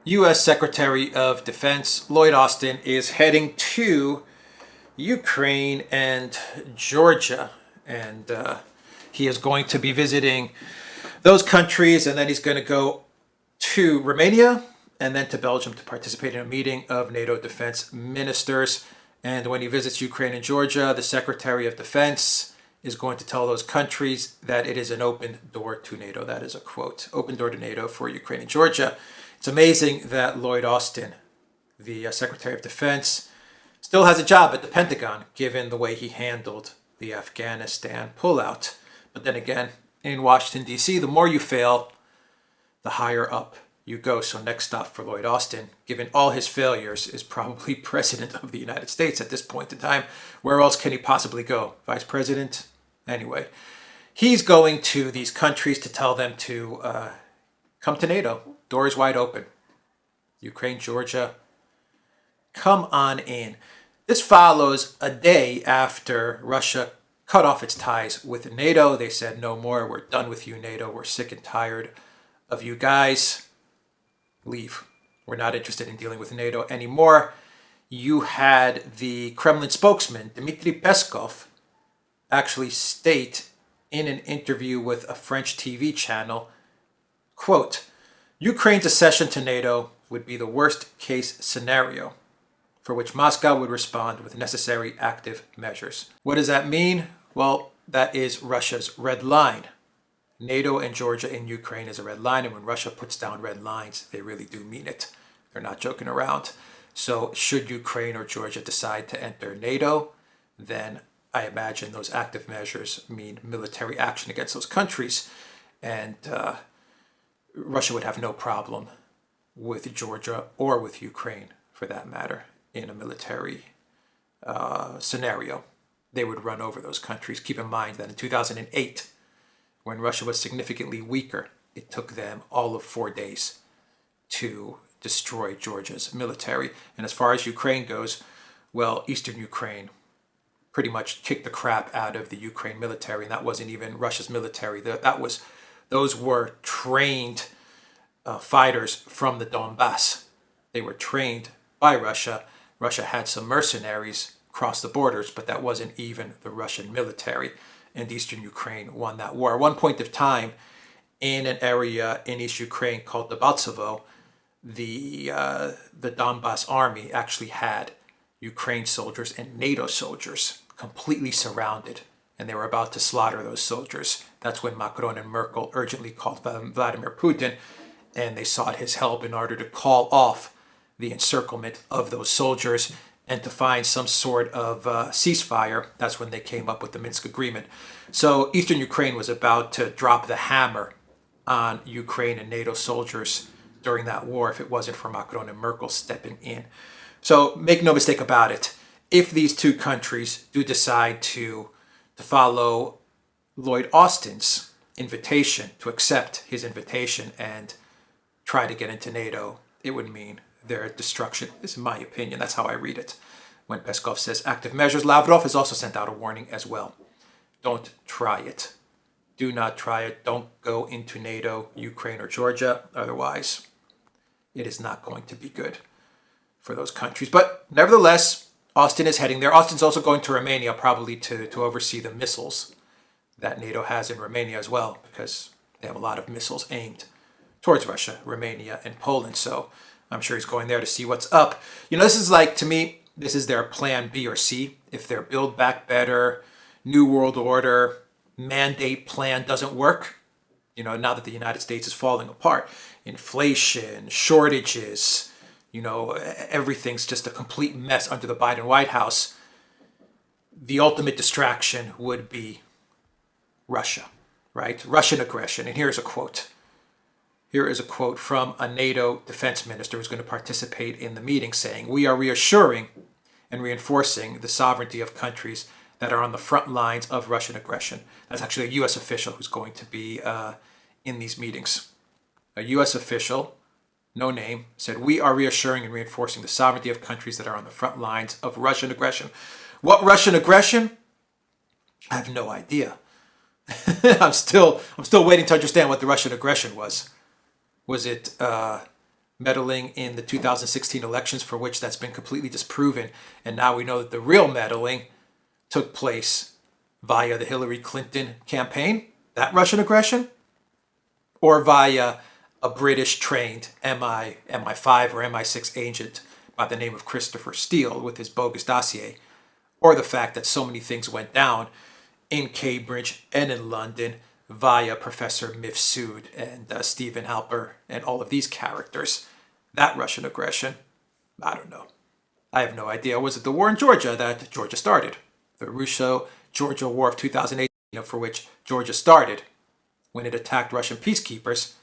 U.S. Secretary of Defense Lloyd Austin is heading to Ukraine and Georgia, and he is going to be visiting those countries, and then he's going to go to Romania and then to Belgium to participate in a meeting of NATO defense ministers. And when he visits Ukraine and Georgia, the Secretary of Defense is going to tell those countries that it is an open door to NATO. That is a quote, open door to NATO for Ukraine and Georgia. It's amazing that Lloyd Austin, the Secretary of Defense, still has a job at the Pentagon, given the way he handled the Afghanistan pullout. But then again, in Washington, D.C., the more you fail, the higher up you go. So next stop for Lloyd Austin, given all his failures, is probably President of the United States at this point in time. Where else can he possibly go? Vice President? Anyway, he's going to these countries to tell them to come to NATO. Doors wide open. Ukraine, Georgia, come on in. This follows a day after Russia cut off its ties with NATO. They said, no more. We're done with you, NATO. We're sick and tired of you guys. Leave. We're not interested in dealing with NATO anymore. You had the Kremlin spokesman, Dmitry Peskov, actually state in an interview with a French TV channel, quote, Ukraine's accession to NATO would be the worst case scenario for which Moscow would respond with necessary active measures. What does that mean? Well, that is Russia's red line. NATO and Georgia in Ukraine is a red line, and when Russia puts down red lines, they really do mean it. They're not joking around. So should Ukraine or Georgia decide to enter NATO, then I imagine those active measures mean military action against those countries, and Russia would have no problem with Georgia or with Ukraine, for that matter, in a military scenario. They would run over those countries. Keep in mind that in 2008, when Russia was significantly weaker, it took them all of 4 days to destroy Georgia's military. And as far as Ukraine goes, well, Eastern Ukraine pretty much kicked the crap out of the Ukraine military, and that wasn't even Russia's military. Those were trained fighters from the Donbass. They were trained by Russia. Russia had some mercenaries cross the borders, but that wasn't even the Russian military. And Eastern Ukraine won that war. At one point of time, in an area in East Ukraine called the Baltsovo, the Donbass army actually had Ukraine soldiers and NATO soldiers completely surrounded, and they were about to slaughter those soldiers. That's when Macron and Merkel urgently called Vladimir Putin, and they sought his help in order to call off the encirclement of those soldiers and to find some sort of ceasefire. That's when they came up with the Minsk agreement. So Eastern Ukraine was about to drop the hammer on Ukraine and NATO soldiers during that war if it wasn't for Macron and Merkel stepping in. So make no mistake about it. If these two countries do decide to follow Lloyd Austin's invitation, to accept his invitation and try to get into NATO, it would mean their destruction. This is my opinion. That's how I read it. When Peskov says active measures, Lavrov has also sent out a warning as well. Don't try it. Do not try it. Don't go into NATO, Ukraine, or Georgia. Otherwise, it is not going to be good for those countries. But nevertheless, Austin is heading there. Austin's also going to Romania, probably to oversee the missiles that NATO has in Romania as well, because they have a lot of missiles aimed towards Russia, Romania, and Poland. So I'm sure he's going there to see what's up. This is like, to me, this is their plan B or C. If their Build Back Better, New World Order, mandate plan doesn't work, now that the United States is falling apart, inflation, shortages, everything's just a complete mess under the Biden White House, the ultimate distraction would be Russia, right? Russian aggression. And here's a quote. Here is a quote from a NATO defense minister who's going to participate in the meeting saying, we are reassuring and reinforcing the sovereignty of countries that are on the front lines of Russian aggression. That's actually a U.S. official who's going to be in these meetings. A U.S. official, no name, said, we are reassuring and reinforcing the sovereignty of countries that are on the front lines of Russian aggression. What Russian aggression? I have no idea. I'm still waiting to understand what the Russian aggression was. Was it meddling in the 2016 elections, for which that's been completely disproven. And now we know that the real meddling took place via the Hillary Clinton campaign, that Russian aggression, or via a British-trained MI5 or MI6 agent by the name of Christopher Steele with his bogus dossier, or the fact that so many things went down in Cambridge and in London via Professor Mifsud and Stephen Halper and all of these characters. That Russian aggression, I don't know. I have no idea. Was it the war in Georgia that Georgia started? The Russo-Georgia War of 2008, for which Georgia started when it attacked Russian peacekeepers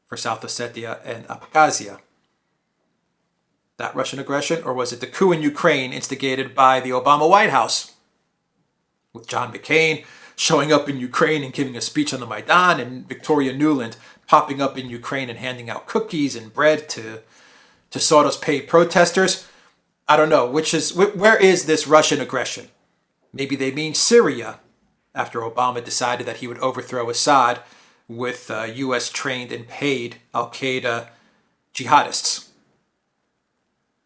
for South Ossetia and Abkhazia. That Russian aggression? Or was it the coup in Ukraine instigated by the Obama White House, with John McCain showing up in Ukraine and giving a speech on the Maidan, and Victoria Nuland popping up in Ukraine and handing out cookies and bread to Soros-paid protesters? I don't know. Where is this Russian aggression? Maybe they mean Syria, after Obama decided that he would overthrow Assad with U.S. trained and paid al-Qaeda jihadists.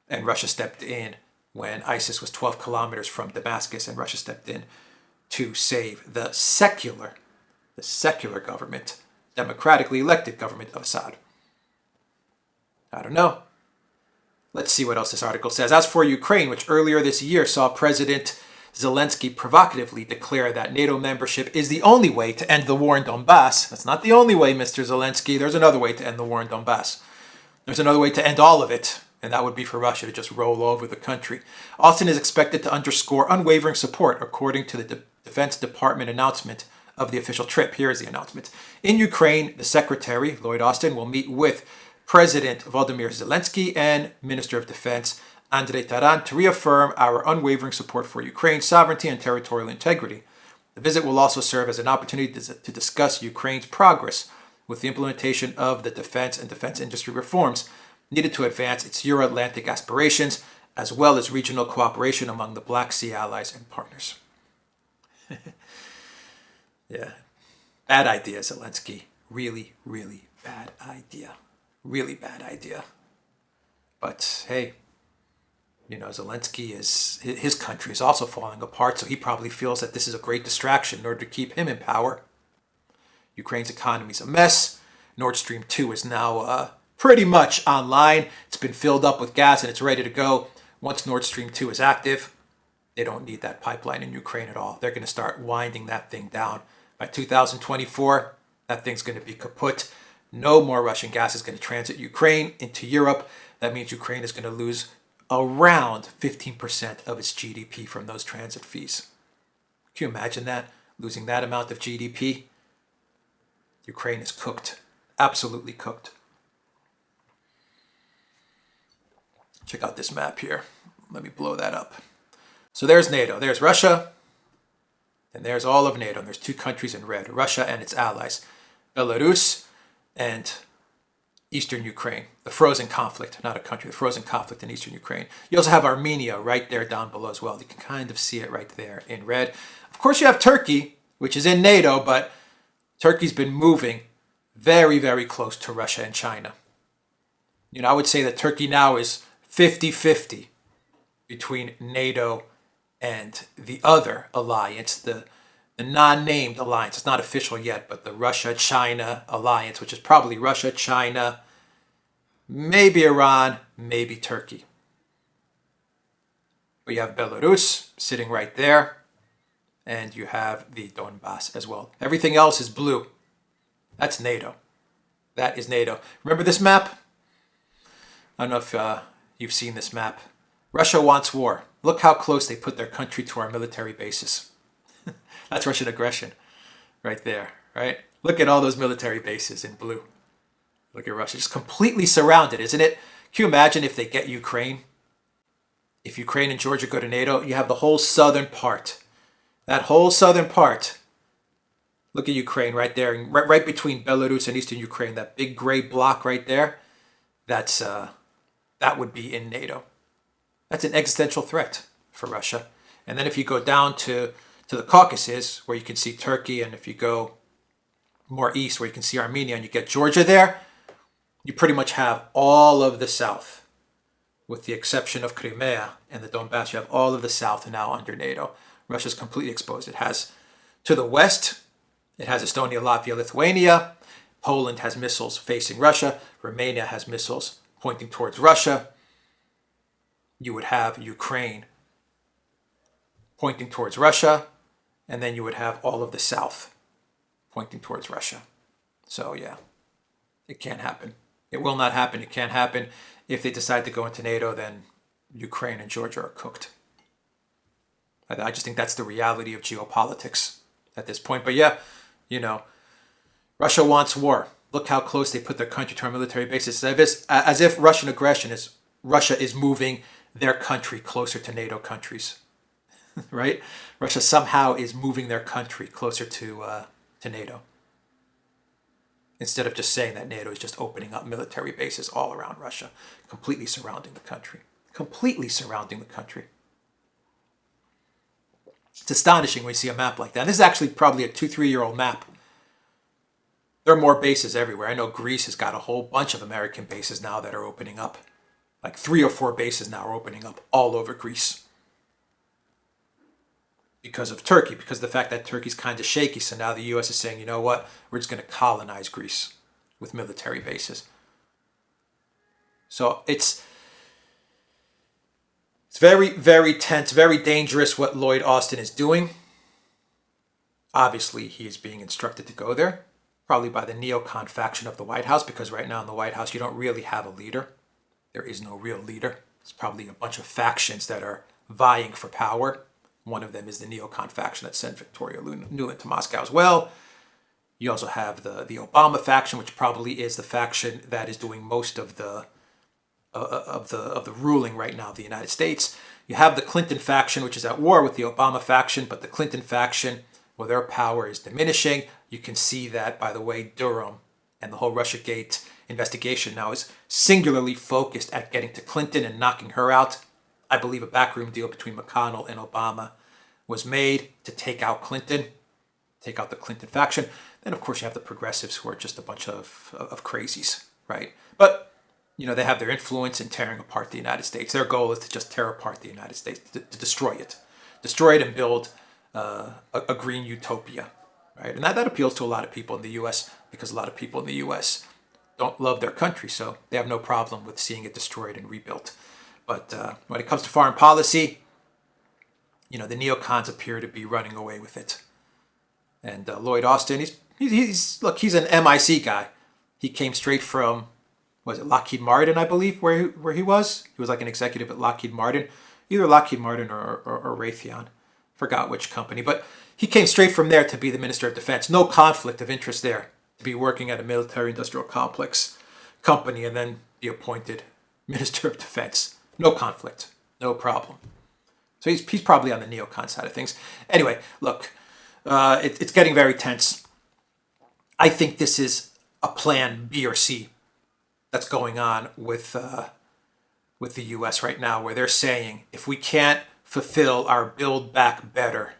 And Russia stepped in when ISIS was 12 kilometers from Damascus, and Russia stepped in to save the secular government, democratically elected government of Assad. I don't know. Let's see what else this article says. As for Ukraine, which earlier this year saw President Zelensky provocatively declare that NATO membership is the only way to end the war in Donbass. That's not the only way, Mr. Zelensky. There's another way to end the war in Donbass. There's another way to end all of it, and that would be for Russia to just roll over the country. Austin is expected to underscore unwavering support, according to the Defense Department announcement of the official trip. Here is the announcement. In Ukraine, the Secretary, Lloyd Austin, will meet with President Volodymyr Zelensky and Minister of Defense Andrei Duran to reaffirm our unwavering support for Ukraine's sovereignty and territorial integrity. The visit will also serve as an opportunity to discuss Ukraine's progress with the implementation of the defense and defense industry reforms needed to advance its Euro-Atlantic aspirations, as well as regional cooperation among the Black Sea allies and partners. Yeah. Bad idea, Zelensky. Really, really bad idea. Really bad idea. But hey, Zelensky his country is also falling apart, so he probably feels that this is a great distraction in order to keep him in power. Ukraine's economy is a mess. Nord Stream 2 is now pretty much online. It's been filled up with gas and it's ready to go. Once Nord Stream 2 is active, they don't need that pipeline in Ukraine at all. They're going to start winding that thing down. By 2024, that thing's going to be kaput. No more Russian gas is going to transit Ukraine into Europe. That means Ukraine is going to lose around 15% of its GDP from those transit fees. Can you imagine that? Losing that amount of GDP? Ukraine is cooked. Absolutely cooked. Check out this map here. Let me blow that up. So there's NATO. There's Russia. And there's all of NATO. And there's two countries in red. Russia and its allies. Belarus and Eastern Ukraine. The frozen conflict. Not a country. The frozen conflict in Eastern Ukraine. You also have Armenia right there down below as well. You can kind of see it right there in red. Of course you have Turkey, which is in NATO, but Turkey's been moving very, very close to Russia and China. I would say that Turkey now is 50-50 between NATO and the other alliance, the non-named alliance. It's not official yet, but the Russia-China alliance, which is probably Russia, China, maybe Iran, maybe Turkey. But you have Belarus sitting right there, and you have the Donbass as well. Everything else is blue. That's NATO. That is NATO. Remember this map? I don't know if you've seen this map. Russia wants war. Look how close they put their country to our military bases. That's Russian aggression right there, right? Look at all those military bases in blue. Look at Russia. Just completely surrounded, isn't it? Can you imagine if they get Ukraine? If Ukraine and Georgia go to NATO, you have the whole southern part. That whole southern part. Look at Ukraine right there, right between Belarus and Eastern Ukraine. That big gray block right there. That would be in NATO. That's an existential threat for Russia. And then if you go down to the Caucasus, where you can see Turkey, and if you go more east, where you can see Armenia, and you get Georgia there, you pretty much have all of the South, with the exception of Crimea and the Donbass. You have all of the South now under NATO. Russia's completely exposed. It has, to the west, it has Estonia, Latvia, Lithuania. Poland has missiles facing Russia. Romania has missiles pointing towards Russia. You would have Ukraine pointing towards Russia. And then you would have all of the South pointing towards Russia. So yeah, it can't happen. It will not happen. It can't happen. If they decide to go into NATO, then Ukraine and Georgia are cooked. I just think that's the reality of geopolitics at this point. But yeah, Russia wants war. Look how close they put their country to our military bases. As if Russian aggression is Russia is moving their country closer to NATO countries, right? Russia somehow is moving their country closer to NATO, instead of just saying that NATO is just opening up military bases all around Russia, completely surrounding the country. Completely surrounding the country. It's astonishing when you see a map like that. And this is actually probably a 2-3-year-old map. There are more bases everywhere. I know Greece has got a whole bunch of American bases now that are opening up. Like 3 or 4 bases now are opening up all over Greece. Because of Turkey, because of the fact that Turkey's kind of shaky. So now the U.S. is saying, you know what, we're just going to colonize Greece with military bases. So it's very, very tense, very dangerous what Lloyd Austin is doing. Obviously, he is being instructed to go there, probably by the neocon faction of the White House, because right now in the White House, you don't really have a leader. There is no real leader. It's probably a bunch of factions that are vying for power. One of them is the neocon faction that sent Victoria Nuland to Moscow as well. You also have the Obama faction, which probably is the faction that is doing most of the ruling right now of the United States. You have the Clinton faction, which is at war with the Obama faction, but the Clinton faction, well, their power is diminishing. You can see that by the way Duran and the whole Russiagate investigation now is singularly focused at getting to Clinton and knocking her out. I believe a backroom deal between McConnell and Obama was made to take out Clinton, take out the Clinton faction. Then, of course, you have the progressives who are just a bunch of crazies, right? But, they have their influence in tearing apart the United States. Their goal is to just tear apart the United States, to destroy it. Destroy it and build a green utopia, right? And that appeals to a lot of people in the U.S. because a lot of people in the U.S. don't love their country, so they have no problem with seeing it destroyed and rebuilt. But when it comes to foreign policy, the neocons appear to be running away with it. And Lloyd Austin, he's an MIC guy. He came straight from, was it Lockheed Martin, I believe, where he was? He was like an executive at Lockheed Martin, either Lockheed Martin or Raytheon. Forgot which company, but he came straight from there to be the Minister of Defense. No conflict of interest there, to be working at a military-industrial complex company and then be appointed Minister of Defense. No conflict, no problem. So he's probably on the neocon side of things. Anyway, look, it's getting very tense. I think this is a plan B or C that's going on with the U.S. right now, where they're saying if we can't fulfill our Build Back Better,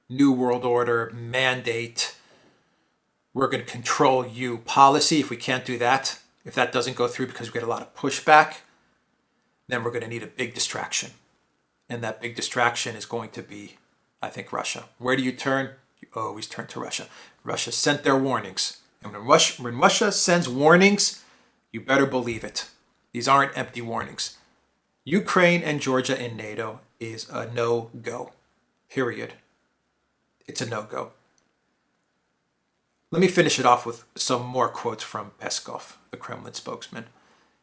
New World Order mandate, we're going to control you policy. If we can't do that, if that doesn't go through because we get a lot of pushback, then we're going to need a big distraction. And that big distraction is going to be, I think, Russia. Where do you turn? You always turn to Russia. Russia sent their warnings. And when Russia sends warnings, you better believe it. These aren't empty warnings. Ukraine and Georgia in NATO is a no-go. Period. It's a no-go. Let me finish it off with some more quotes from Peskov, the Kremlin spokesman.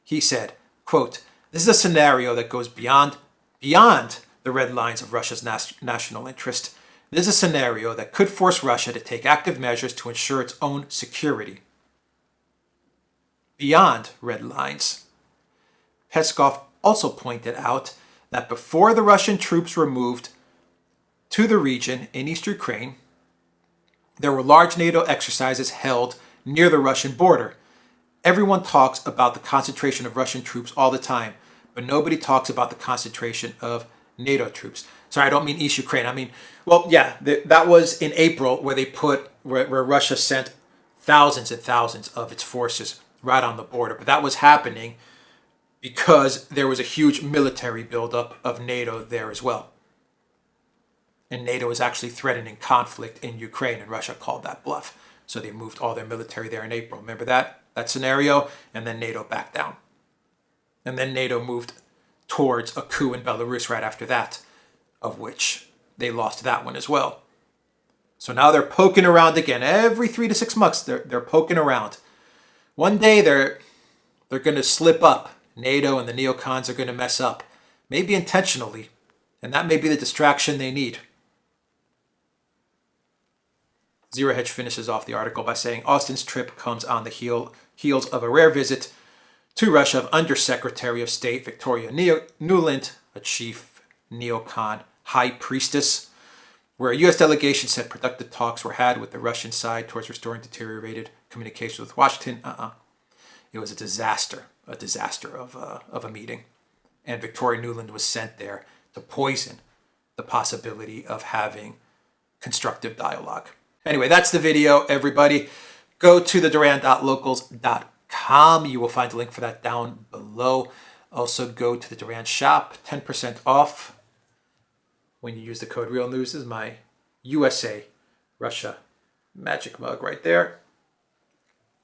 He said, quote, "This is a scenario that goes beyond the red lines of Russia's national interest. This is a scenario that could force Russia to take active measures to ensure its own security." Beyond red lines. Peskov also pointed out that before the Russian troops were moved to the region in East Ukraine, there were large NATO exercises held near the Russian border. Everyone talks about the concentration of Russian troops all the time, but nobody talks about the concentration of NATO troops. Sorry, I don't mean East Ukraine. I mean, well, yeah, that was in April where Russia sent thousands and thousands of its forces right on the border. But that was happening because there was a huge military buildup of NATO there as well. And NATO was actually threatening conflict in Ukraine, and Russia called that bluff. So they moved all their military there in April. Remember that scenario? And then NATO backed down. And then NATO moved towards a coup in Belarus right after that, of which they lost that one as well. So now they're poking around again. Every 3 to 6 months, they're poking around. One day they're going to slip up. NATO and the neocons are going to mess up, maybe intentionally, and that may be the distraction they need. Zero Hedge finishes off the article by saying Austin's trip comes on the heels of a rare visit to Russia of Undersecretary of State Victoria Nuland, a chief neocon high priestess, where a U.S. delegation said productive talks were had with the Russian side towards restoring deteriorated communications with Washington. It was a disaster of a meeting. And Victoria Nuland was sent there to poison the possibility of having constructive dialogue. Anyway, that's the video, everybody. Go to the Duran.locals.com. You will find a link for that down below. Also, go to the Duran shop, 10% off when you use the code REAL News. This is my USA Russia magic mug right there.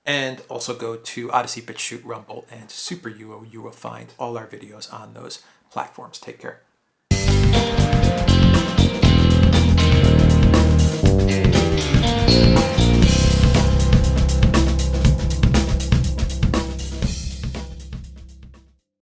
And also go to ODYSEE, BitChute, Rumble, and Super UO. You will find all our videos on those platforms. Take care.